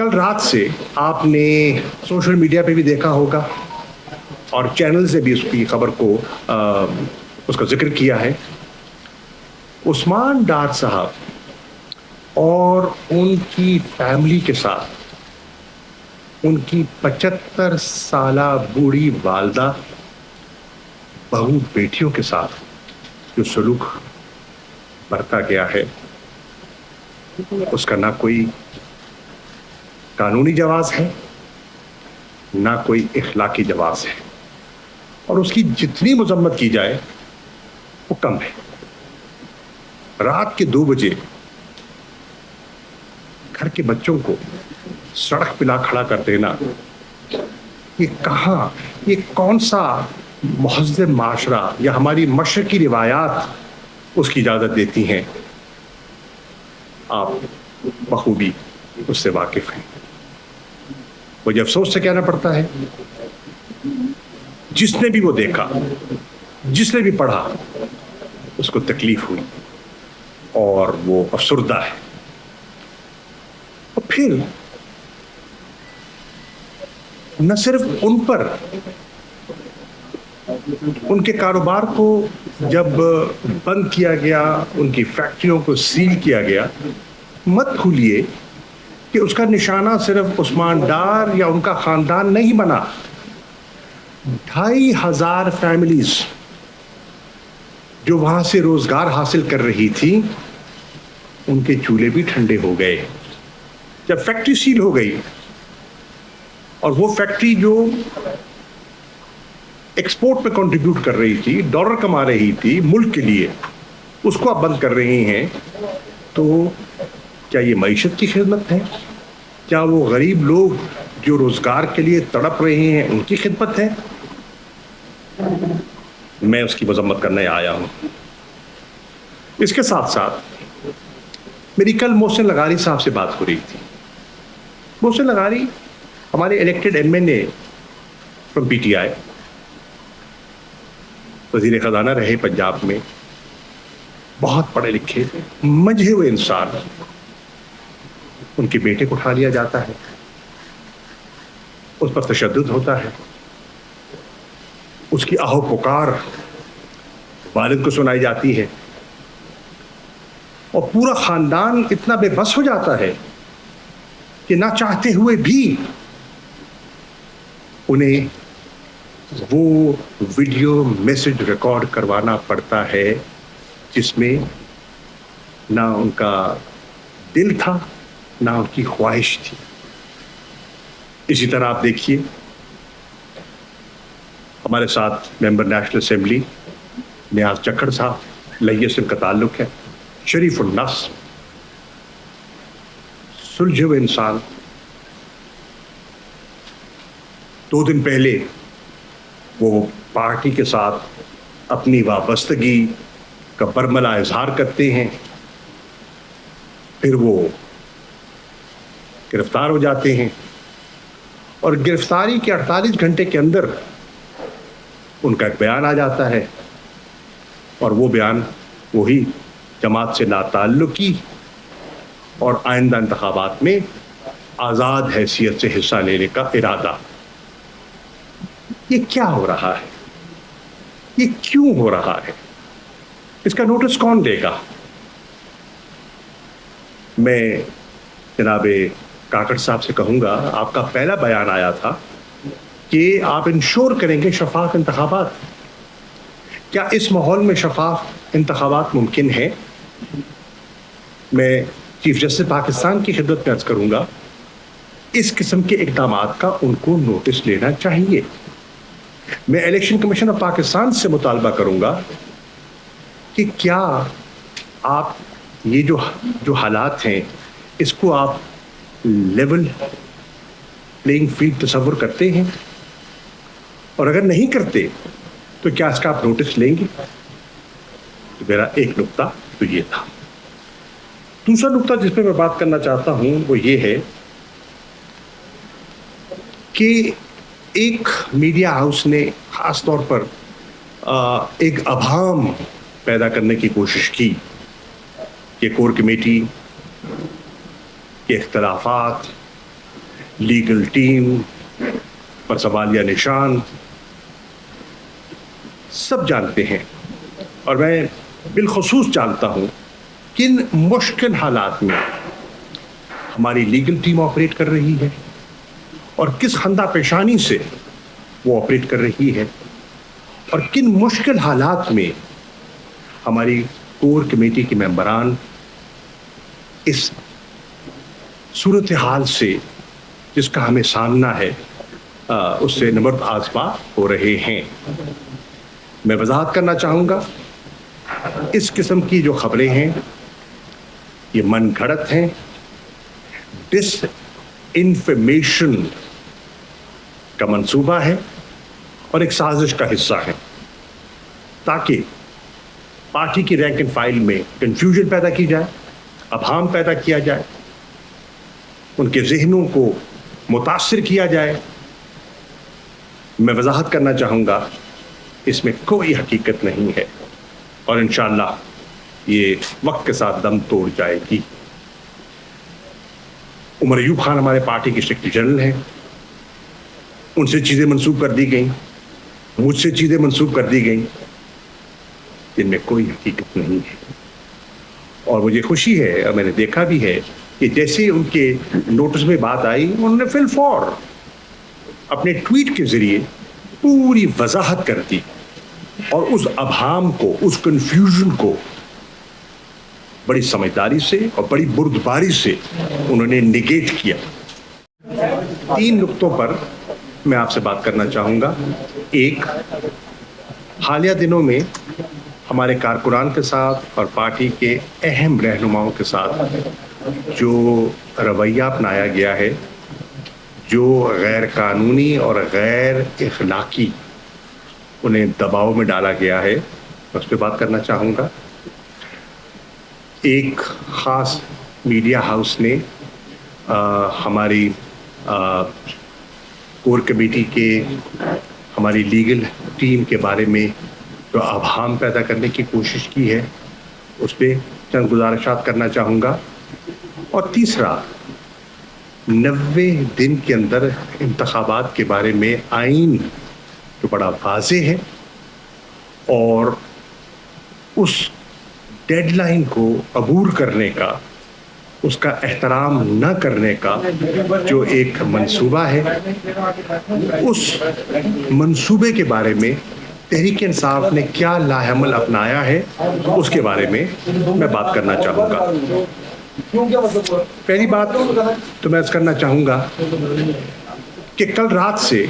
कल रात से आपने सोशल मीडिया पे भी देखा होगा और चैनल से भी उसकी खबर को उसका जिक्र किया है। उस्मान डार साहब और उनकी फैमिली के साथ उनकी 75 साला बूढ़ी वालदा बहू बेटियों के साथ जो सलूक बरता गया है उसका ना कोई कानूनी जवाब है ना कोई इखलाकी जवाब है, और उसकी जितनी मजम्मत की जाए वो कम है। रात के 2 बजे घर के बच्चों को सड़क पे ला खड़ा कर देना, ये कहाँ, ये कौन सा महज़ब माशरा या हमारी मशरकी रिवायात उसकी इजाज़त देती हैं? आप बखूबी उससे वाकिफ़ हैं। मुझे अफसोस से कहना पड़ता है, जिसने भी वो देखा, जिसने भी पढ़ा, उसको तकलीफ हुई और वो अफसुर्दा है। और फिर न सिर्फ उन पर, उनके कारोबार को जब बंद किया गया, उनकी फैक्ट्रियों को सील किया गया, मत भूलिए कि उसका निशाना सिर्फ उस्मान डार या उनका खानदान नहीं बना। 2500 फैमिलीज जो वहां से रोजगार हासिल कर रही थी, उनके चूल्हे भी ठंडे हो गए जब फैक्ट्री सील हो गई। और वो फैक्ट्री जो एक्सपोर्ट पे कंट्रीब्यूट कर रही थी, डॉलर कमा रही थी मुल्क के लिए, उसको आप बंद कर रहे हैं। तो क्या ये मईशत की खिदमत है? क्या वो गरीब लोग जो रोजगार के लिए तड़प रहे हैं उनकी खिदमत है? मैं उसकी मजम्मत करने आया हूं। इसके साथ साथ मेरी कल मोहसिन लगारी साहब से बात हो रही थी। मोहसिन लगारी हमारे इलेक्टेड एमएनए फ्रॉम पीटीआई, वजीर खजाना रहे पंजाब में, बहुत पढ़े लिखे मंझे हुए इंसान। उनके बेटे को उठा लिया जाता है, उस पर तशद्दुद होता है, उसकी आहो पुकार वालिद को सुनाई जाती है, और पूरा खानदान इतना बेबस हो जाता है कि ना चाहते हुए भी उन्हें वो वीडियो मैसेज रिकॉर्ड करवाना पड़ता है जिसमें ना उनका दिल था ना उनकी ख्वाहिश थी। इसी तरह आप देखिए, हमारे साथ मेंबर नेशनल असेंबली नियाज चक्कड़ साहब, लैयस का ताल्लुक है, शरीफ उन्नस, सुलझे हुए इंसान। 2 दिन पहले वो पार्टी के साथ अपनी वाबस्तगी का बरमला इजहार करते हैं, फिर वो गिरफ्तार हो जाते हैं, और गिरफ्तारी के 48 घंटे के अंदर उनका एक बयान आ जाता है, और वो बयान वही जमात से नाताल्लुकी और आइंदा इंतखाबात में आज़ाद हैसियत से हिस्सा लेने का इरादा। ये क्या हो रहा है? ये क्यों हो रहा है? इसका नोटिस कौन देगा? मैं जनाबे काकड़ साहब से कहूँगा, आपका पहला बयान आया था कि आप इंश्योर करेंगे शफाफ इंतखाबात। क्या इस माहौल में शफाफ इंतखाबात मुमकिन है? मैं चीफ जस्टिस पाकिस्तान की खिदमत में अर्ज करूँगा, इस किस्म के इक़दामात का उनको नोटिस लेना चाहिए। मैं इलेक्शन कमीशन ऑफ पाकिस्तान से मुतालबा करूँगा कि क्या आप ये जो हालात हैं, इसको आप लेवल प्लेइंग फील्ड तस्वुर करते हैं, और अगर नहीं करते तो क्या इसका आप नोटिस लेंगे? तो मेरा एक नुक्ता तो ये था। दूसरा नुक्ता जिस पे मैं बात करना चाहता हूं वो ये है कि एक मीडिया हाउस ने ख़ास तौर पर एक अभाम पैदा करने की कोशिश की कि कोर कमेटी के इख्तलाफात लीगल टीम पर सवालिया निशान सब जानते हैं, और मैं बिलखुसूस जानता हूं किन मुश्किल हालात में हमारी लीगल टीम ऑपरेट कर रही है और किस खंदा पेशानी से वो ऑपरेट कर रही है, और किन मुश्किल हालात में हमारी कोर कमेटी के मेंबरान इस सूरत हाल से जिसका हमें सामना है उससे नमर्द आज़मा हो रहे हैं। मैं वजाहत करना चाहूँगा, इस किस्म की जो खबरें हैं ये मन घड़त हैं, डिस इन्फॉर्मेशन का मंसूबा है और एक साजिश का हिस्सा है ताकि पार्टी की रैंक एंड फाइल में कंफ्यूजन पैदा की जाए, अभाम पैदा किया जाए, उनके जहनों को मुतासिर किया जाए। मैं वजाहत करना चाहूँगा इसमें कोई हकीकत नहीं है और इंशाअल्लाह ये वक्त के साथ दम तोड़ जाएगी। उमर अयूब खान हमारे पार्टी के सेक्रेटरी जनरल हैं, उनसे चीज़ें मंसूब कर दी गई, मुझसे चीज़ें मंसूब कर दी गई जिनमें कोई हकीकत नहीं है। और मुझे खुशी है और मैंने देखा भी है कि जैसे उनके नोटिस में बात आई, उन्होंने फिल फौर अपने ट्वीट के ज़रिए पूरी वजाहत कर दी और उस अभाम को, उस कन्फ्यूजन को बड़ी समझदारी से और बड़ी बुर्दबारी से उन्होंने निगेट किया। 3 नुक्तों पर मैं आपसे बात करना चाहूँगा। एक, हालिया दिनों में हमारे कारकुनान के साथ और पार्टी के अहम रहनुमाओं के साथ जो रवैया अपनाया गया है, जो गैर कानूनी और गैर इखलाकी उन्हें दबाव में डाला गया है, उस पर बात करना चाहूँगा। एक ख़ास मीडिया हाउस ने हमारी कोर कमेटी के, हमारी लीगल टीम के बारे में जो अभाम पैदा करने की कोशिश की है, उस पर चंद गुजारिशात करना चाहूँगा। और तीसरा, 90 दिन के अंदर इंतखाबात के बारे में आइन जो बड़ा वाज़ेह है और उस डेडलाइन को अबूर करने का, उसका एहतराम न करने का जो एक मंसूबा है, उस मंसूबे के बारे में तहरीक इंसाफ ने क्या लाहमल अपनाया है, उसके बारे में मैं बात करना चाहूँगा। पहली बात तो मैं करना चाहूँगा कि कल रात से